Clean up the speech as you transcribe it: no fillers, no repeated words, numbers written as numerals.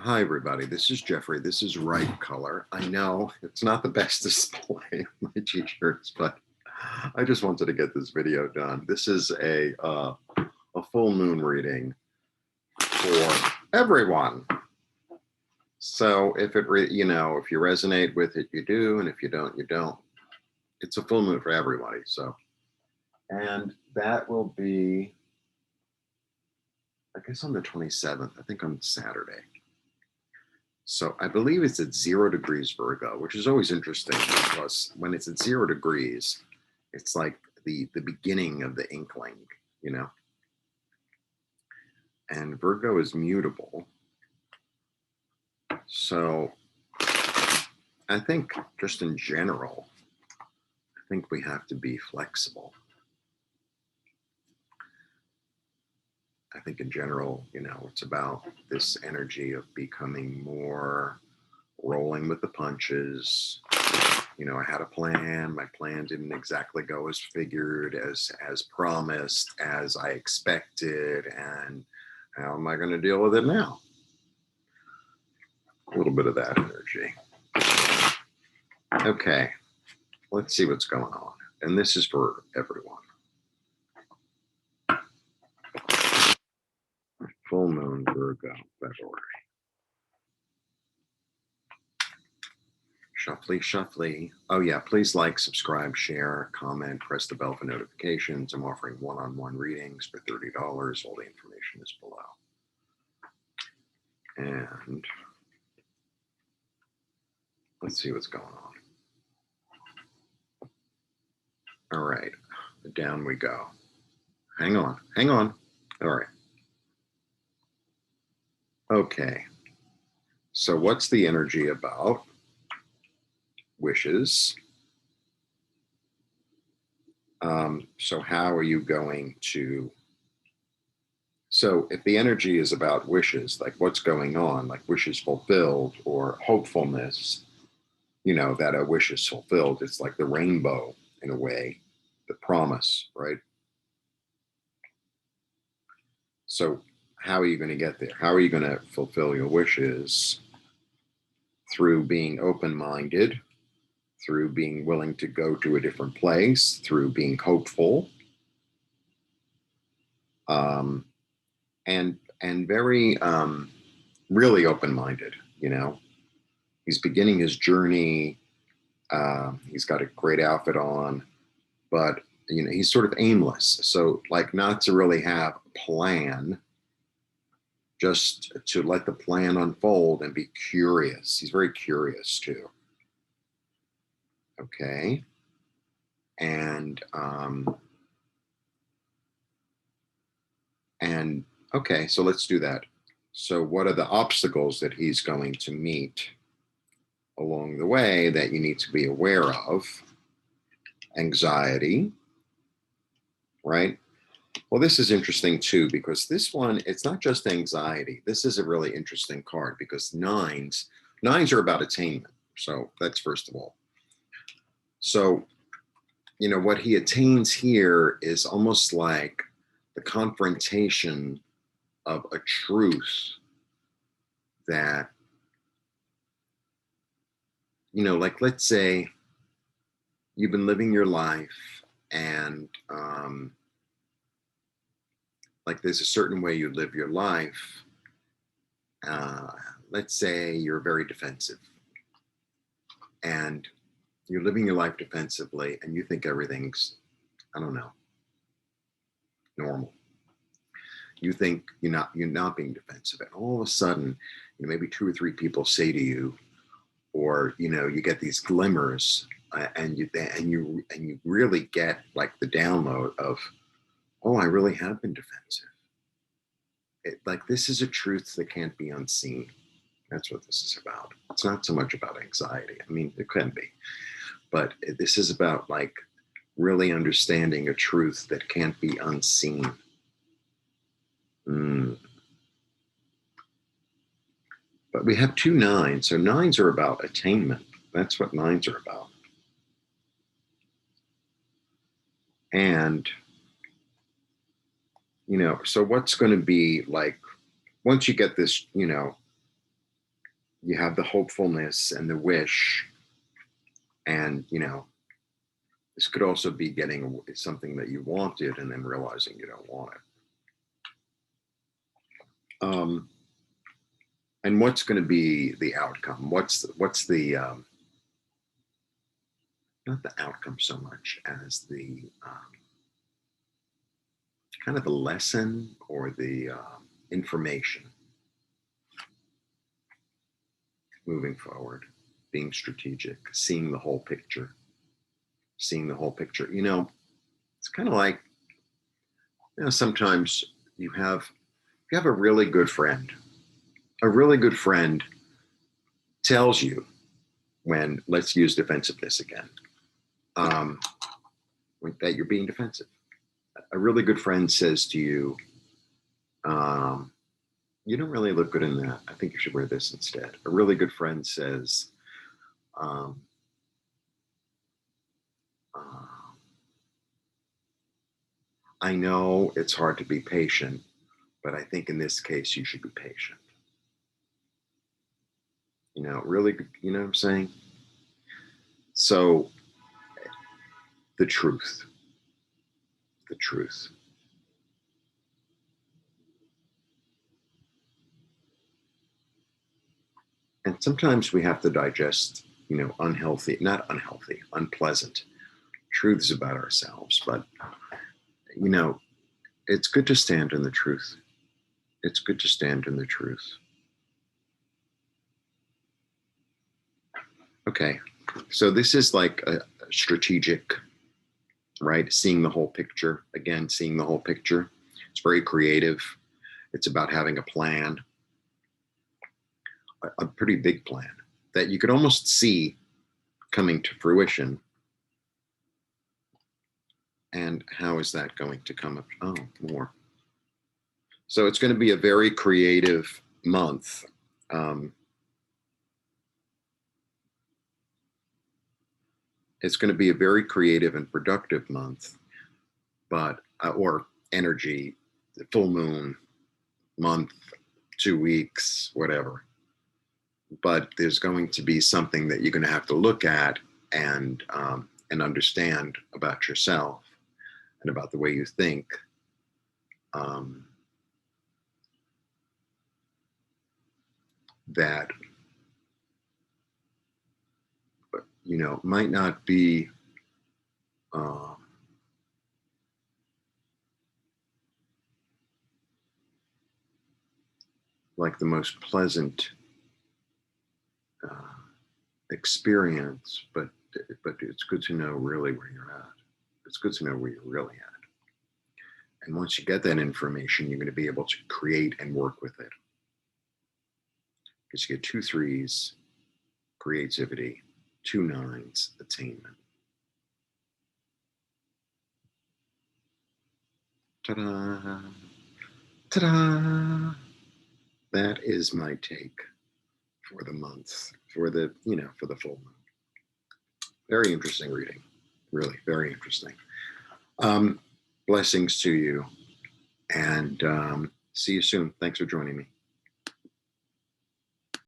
Hi, everybody. This is Jeffrey. This is Right Color. I know it's not the best display of my t-shirts, but I just wanted to get this video done. This is a full moon reading for everyone. So if it, if you resonate with it, you do, and if you don't, you don't. It's a full moon for everybody. So, and that will be, I guess, on the 27th. I think on Saturday. So I believe it's at 0 degrees Virgo, which is always interesting because when it's at 0 degrees, it's like the beginning of the inkling, you know. And Virgo is mutable. So I think just in general, I think we have to be flexible. I think in general, it's about this energy of becoming more rolling with the punches. I had a plan. My plan didn't exactly go as figured, as promised, as I expected. And how am I going to deal with it now? A little bit of that energy. Okay, let's see what's going on. And this is for everyone. Full moon, Virgo, February. Shuffly. Oh yeah, please like, subscribe, share, comment, press the bell for notifications. I'm offering one-on-one readings for $30. All the information is below. And let's see what's going on. All right, down we go. Hang on. All right. Okay. So what's the energy about? Wishes. So how are you going to, so if the energy is about wishes, like what's going on, like wishes fulfilled or hopefulness, that a wish is fulfilled, it's like the rainbow in a way, the promise, right? So how are you going to get there? How are you going to fulfill your wishes? Through being open-minded, through being willing to go to a different place, through being hopeful, and very really open-minded. He's beginning his journey. He's got a great outfit on, but he's sort of aimless. So like not to really have a plan, just to let the plan unfold and be curious. He's very curious too. Okay. And okay, so let's do that. So what are the obstacles that he's going to meet along the way that you need to be aware of? Anxiety, right? Well, this is interesting too, because this one, it's not just anxiety. This is a really interesting card because nines are about attainment. So that's first of all. So, what he attains here is almost like the confrontation of a truth that, like let's say you've been living your life and like there's a certain way you live your life. Let's say you're very defensive and you're living your life defensively and you think everything's, I don't know, normal. You think you're not being defensive, and all of a sudden, maybe 2 or 3 people say to you, or you get these glimmers, and you really get like the download of, oh, I really have been defensive. Like this is a truth that can't be unseen. That's what this is about. It's not so much about anxiety. I mean, it can be, but this is about like really understanding a truth that can't be unseen. But we have 2 9s. So 9s are about attainment. That's what 9s are about. And, so what's going to be like, once you get this, you have the hopefulness and the wish, and this could also be getting something that you wanted and then realizing you don't want it. And what's going to be the outcome? What's the not the outcome so much as the kind of the lesson or the information moving forward, being strategic, seeing the whole picture, it's kind of like, sometimes you have a really good friend. A really good friend tells you when, let's use defensiveness again, that you're being defensive. A really good friend says to you, you don't really look good in that. I think you should wear this instead. A really good friend says, I know it's hard to be patient, but I think in this case, you should be patient. Really, you know what I'm saying? So the truth. And sometimes we have to digest, unpleasant truths about ourselves. But, it's good to stand in the truth. It's good to stand in the truth. Okay. So this is like a strategic, right? Seeing the whole picture. Again, seeing the whole picture. It's very creative. It's about having a plan, a pretty big plan that you could almost see coming to fruition. And how is that going to come up? Oh, more. So it's going to be a very creative month. It's going to be a very creative and productive month, but or energy, full moon, month, 2 weeks, whatever. But there's going to be something that you're going to have to look at and understand about yourself and about the way you think. That might not be like the most pleasant experience, but it's good to know really where you're at. It's good to know where you're really at. And once you get that information, you're going to be able to create and work with it. Because you get 2 3s, creativity, 2 9s, attainment. Ta-da! Ta-da! That is my take for the month, for the full moon. Very interesting reading. Really, very interesting. Blessings to you, and see you soon. Thanks for joining me.